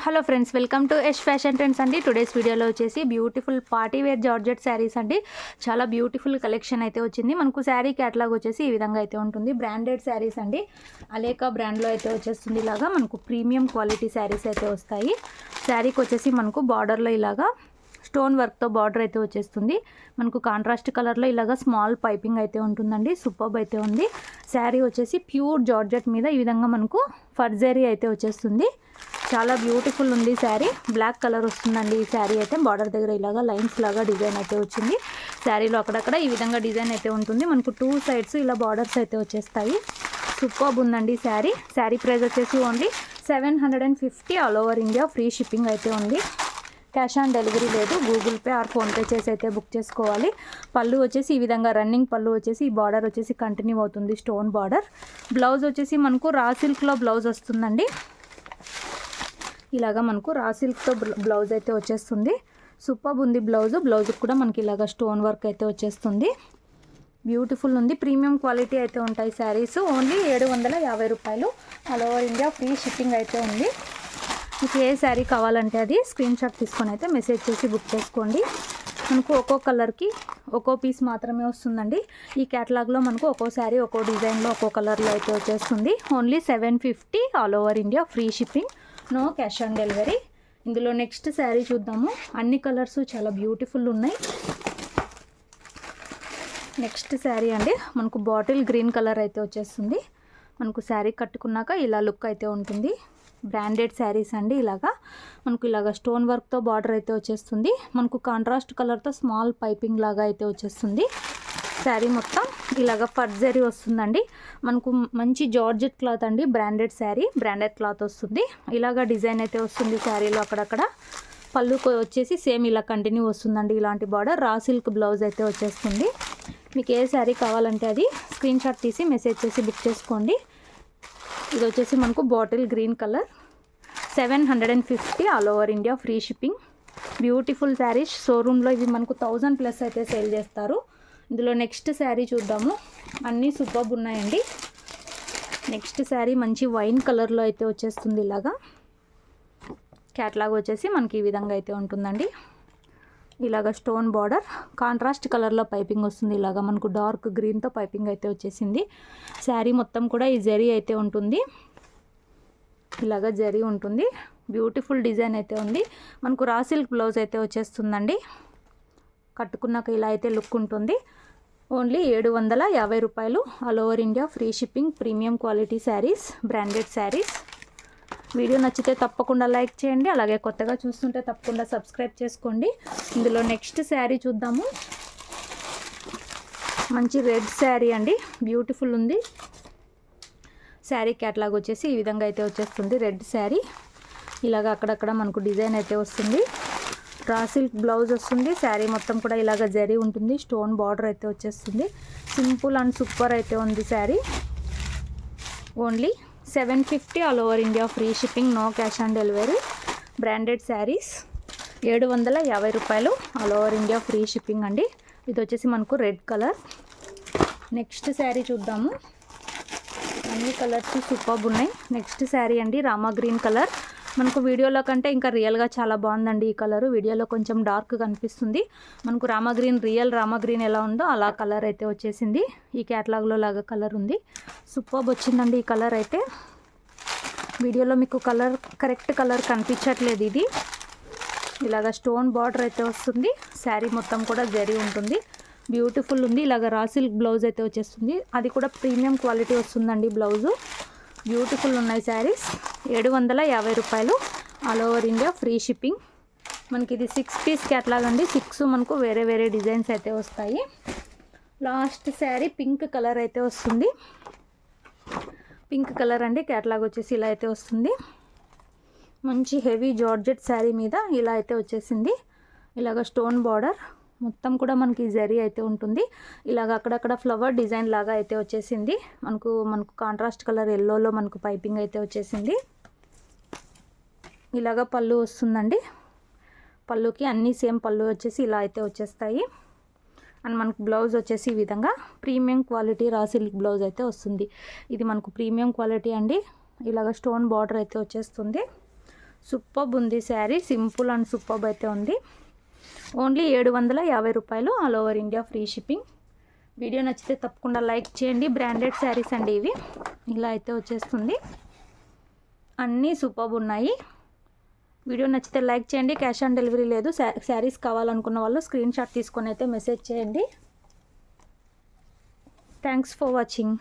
Hello friends, welcome to Yash fashion trends అండి. Today's వీడియోలో వచ్చేసి beautiful party wear georgette saris అండి. చాలా బ్యూటిఫుల్ కలెక్షన్ అయితే వచ్చింది. మనకు శారీ క్యాటలాగ్ వచ్చేసి ఈ విధంగా అయితే ఉంటుంది. బ్రాండెడ్ శారీస్ అండి. అలేకా బ్రాండ్లో అయితే వచ్చేస్తుంది. ఇలాగా మనకు ప్రీమియం క్వాలిటీ శారీస్ అయితే వస్తాయి. శారీకి వచ్చేసి మనకు బార్డర్లో ఇలాగా స్టోన్ వర్క్తో బార్డర్ అయితే వచ్చేస్తుంది. మనకు కాంట్రాస్ట్ కలర్లో ఇలాగా స్మాల్ పైపింగ్ అయితే ఉంటుందండి. సూపర్బ్ అయితే ఉంది. శారీ వచ్చేసి ప్యూర్ జార్జెట్ మీద ఈ విధంగా మనకు ఫర్జరీ అయితే వచ్చేస్తుంది. చాలా బ్యూటిఫుల్ ఉంది శారీ. బ్లాక్ కలర్ వస్తుందండి ఈ శారీ అయితే. బార్డర్ దగ్గర ఇలాగా లైన్స్ లాగా డిజైన్ అయితే వచ్చింది. శారీలో అక్కడక్కడ ఈ విధంగా డిజైన్ అయితే ఉంటుంది. మనకు 2 సైడ్స్ ఇలా బార్డర్స్ అయితే వచ్చేస్తాయి. సూపర్బ్ ఉందండి శారీ. శారీ ప్రైస్ వచ్చేసి only 750 all over India. Free shipping అయితే ఉంది. క్యాష్ ఆన్ డెలివరీ లేదు. గూగుల్ పే ఆర్ ఫోన్పే చేసి అయితే బుక్ చేసుకోవాలి. పళ్ళు వచ్చేసి ఈ విధంగా రన్నింగ్ పళ్ళు వచ్చేసి ఈ బార్డర్ వచ్చేసి కంటిన్యూ అవుతుంది. Stone border. బ్లౌజ్ వచ్చేసి మనకు రా సిల్క్లో బ్లౌజ్ వస్తుందండి. ఇలాగా మనకు రా సిల్క్తో బ్లౌజ్ అయితే వచ్చేస్తుంది. సూపర్బ్ ఉంది బ్లౌజ్. బ్లౌజ్కి కూడా మనకి ఇలాగా స్టోన్ వర్క్ అయితే వచ్చేస్తుంది. బ్యూటిఫుల్ ఉంది. ప్రీమియం క్వాలిటీ అయితే ఉంటాయి శారీస్. ఓన్లీ 750 రూపాయలు. All over India free shipping అయితే ఉంది. మీకు ఏ శారీ కావాలంటే అది స్క్రీన్ షాట్ తీసుకొని అయితే మెసేజ్ చేసి బుక్ చేసుకోండి. మనకు ఒక్కో కలర్కి ఒక్కో పీస్ మాత్రమే వస్తుందండి. ఈ క్యాటలాగ్లో మనకు ఒక్కో శారీ ఒక్కో డిజైన్లో ఒక్కో కలర్లో అయితే వచ్చేస్తుంది. Only 750 all over India free shipping. No cash on delivery. ఇందులో నెక్స్ట్ శారీ చూద్దాము. అన్ని కలర్స్ చాలా బ్యూటిఫుల్ ఉన్నాయి. నెక్స్ట్ శారీ అండి. మనకు బాటిల్ గ్రీన్ కలర్ అయితే వచ్చేస్తుంది. మనకు శారీ కట్టుకున్నాక ఇలా లుక్ అయితే ఉంటుంది. బ్రాండెడ్ శారీస్ అండి. ఇలాగా మనకు ఇలాగా స్టోన్ వర్క్తో బార్డర్ అయితే వచ్చేస్తుంది. మనకు కాంట్రాస్ట్ కలర్తో స్మాల్ పైపింగ్ లాగా అయితే వచ్చేస్తుంది. శారీ మొత్తం ఇలాగ ఫర్జరీ వస్తుందండి. మనకు మంచి జార్జెట్ క్లాత్ అండి. బ్రాండెడ్ శారీ, బ్రాండెడ్ క్లాత్ వస్తుంది. ఇలాగ డిజైన్ అయితే వస్తుంది శారీలో అక్కడక్కడ. పళ్ళు వచ్చేసి సేమ్ ఇలా కంటిన్యూ వస్తుందండి. ఇలాంటి బార్డర్. రా సిల్క్ బ్లౌజ్ అయితే వచ్చేస్తుంది. మీకు ఏ శారీ కావాలంటే అది స్క్రీన్ షాట్ తీసి మెసేజ్ చేసి బుక్ చేసుకోండి. ఇది వచ్చేసి మనకు bottle green colour. 750 all over India free shipping. Beautiful saris. షోరూంలో ఇది మనకు 1000+ అయితే సేల్ చేస్తారు. ఇందులో నెక్స్ట్ శారీ చూద్దాము. అన్నీ సూపర్బ్ ఉన్నాయండి. నెక్స్ట్ శారీ మంచి వైన్ కలర్లో అయితే వచ్చేస్తుంది. ఇలాగా క్యాట్లాగ్ వచ్చేసి మనకి ఈ విధంగా అయితే ఉంటుందండి. ఇలాగ స్టోన్ బార్డర్, కాంట్రాస్ట్ కలర్లో పైపింగ్ వస్తుంది. ఇలాగ మనకు డార్క్ గ్రీన్తో పైపింగ్ అయితే వచ్చేసింది. శారీ మొత్తం కూడా ఈ జరీ అయితే ఉంటుంది. ఇలాగ జరీ ఉంటుంది. బ్యూటిఫుల్ డిజైన్ అయితే ఉంది. మనకు రా సిల్క్ బ్లౌజ్ అయితే వచ్చేస్తుందండి. కట్టుకున్నాక ఇలా అయితే లుక్ ఉంటుంది. ఓన్లీ 750 రూపాయలు. All over India free shipping. Premium quality saris, branded saris. Video నచ్చితే తప్పకుండా లైక్ చేయండి. అలాగే కొత్తగా చూస్తుంటే తప్పకుండా సబ్స్క్రైబ్ చేసుకోండి. ఇందులో నెక్స్ట్ శారీ చూద్దాము. మంచి రెడ్ శారీ అండి. బ్యూటిఫుల్ ఉంది. శారీ క్యాటలాగ్ వచ్చేసి ఈ విధంగా అయితే వచ్చేస్తుంది. రెడ్ శారీ. ఇలాగ అక్కడక్కడ మనకు డిజైన్ అయితే వస్తుంది. రా సిల్క్ బ్లౌజ్ వస్తుంది. శారీ మొత్తం కూడా ఇలాగ జరీ ఉంటుంది. స్టోన్ బార్డర్ అయితే వచ్చేస్తుంది. సింపుల్ అండ్ సూపర్ అయితే ఉంది sari. Only 750 all over India free shipping. No cash on delivery. Branded saris. 750 రూపాయలు. All over India free shipping అండి. ఇది వచ్చేసి మనకు రెడ్ కలర్. నెక్స్ట్ శారీ చూద్దాము. అన్ని కలర్స్ సూపర్బ్ ఉన్నాయి. నెక్స్ట్ శారీ అండి. Rama green colour. మనకు వీడియోలో కంటే ఇంకా రియల్గా చాలా బాగుందండి ఈ కలరు. వీడియోలో కొంచెం డార్క్ కనిపిస్తుంది. మనకు Rama green, real Rama green ఎలా ఉందో అలా కలర్ అయితే వచ్చేసింది. ఈ క్యాటలాగ్లో లాగా కలర్ ఉంది. సూపర్బ్ వచ్చిందండి ఈ కలర్ అయితే. వీడియోలో మీకు కలర్ కరెక్ట్ కలర్ కనిపించట్లేదు. ఇది ఇలాగ స్టోన్ బార్డర్ అయితే వస్తుంది. శారీ మొత్తం కూడా జరీ ఉంటుంది. బ్యూటిఫుల్ ఉంది. ఇలాగ రా సిల్క్ బ్లౌజ్ అయితే వచ్చేస్తుంది. అది కూడా ప్రీమియం క్వాలిటీ వస్తుందండి బ్లౌజు. బ్యూటిఫుల్ ఉన్నాయి శారీస్. 750 రూపాయలు. All over India free shipping. మనకి ఇది 6 పీస్ క్యాటలాగ్ అండి. 6 మనకు వేరే వేరే డిజైన్స్ అయితే వస్తాయి. లాస్ట్ శారీ పింక్ కలర్ అయితే వస్తుంది. పింక్ కలర్ అండి. క్యాటలాగ్ వచ్చేసి ఇలా అయితే వస్తుంది. మంచి హెవీ జార్జెట్ శారీ మీద ఇలా అయితే వచ్చేసింది. ఇలాగ స్టోన్ బార్డర్ మొత్తం కూడా మనకి జరీ అయితే ఉంటుంది. ఇలాగ అక్కడక్కడ ఫ్లవర్ డిజైన్ లాగా అయితే వచ్చేసింది. మనకు కాంట్రాస్ట్ కలర్ ఎల్లోలో మనకు పైపింగ్ అయితే వచ్చేసింది. ఇలాగ పళ్ళు వస్తుందండి. పళ్ళుకి అన్నీ సేమ్ పళ్ళు వచ్చేసి ఇలా అయితే వచ్చేస్తాయి. అండ్ మనకు బ్లౌజ్ వచ్చేసి ఈ విధంగా premium quality raw silk blouse అయితే వస్తుంది. ఇది మనకు ప్రీమియం క్వాలిటీ అండి. ఇలాగ స్టోన్ బార్డర్ అయితే వచ్చేస్తుంది. సూపర్బ్ ఉంది శారీ, సింపుల్ అండ్ సూపర్బ్ అయితే ఉంది. ఓన్లీ 750 రూపాయలు, all over India free shipping. Video నచ్చితే తప్పకుండా లైక్ చేయండి. బ్రాండెడ్ శారీస్ అండి ఇవి. ఇలా అయితే వచ్చేస్తుంది, అన్నీ సూపర్బ్ ఉన్నాయి. వీడియో నచ్చితే లైక్ చేయండి. క్యాష్ ఆన్ డెలివరీ లేదు. శారీస్ కావాలనుకున్న వాళ్ళు స్క్రీన్ షాట్ తీసుకొని అయితే మెసేజ్ చేయండి. Thanks for watching.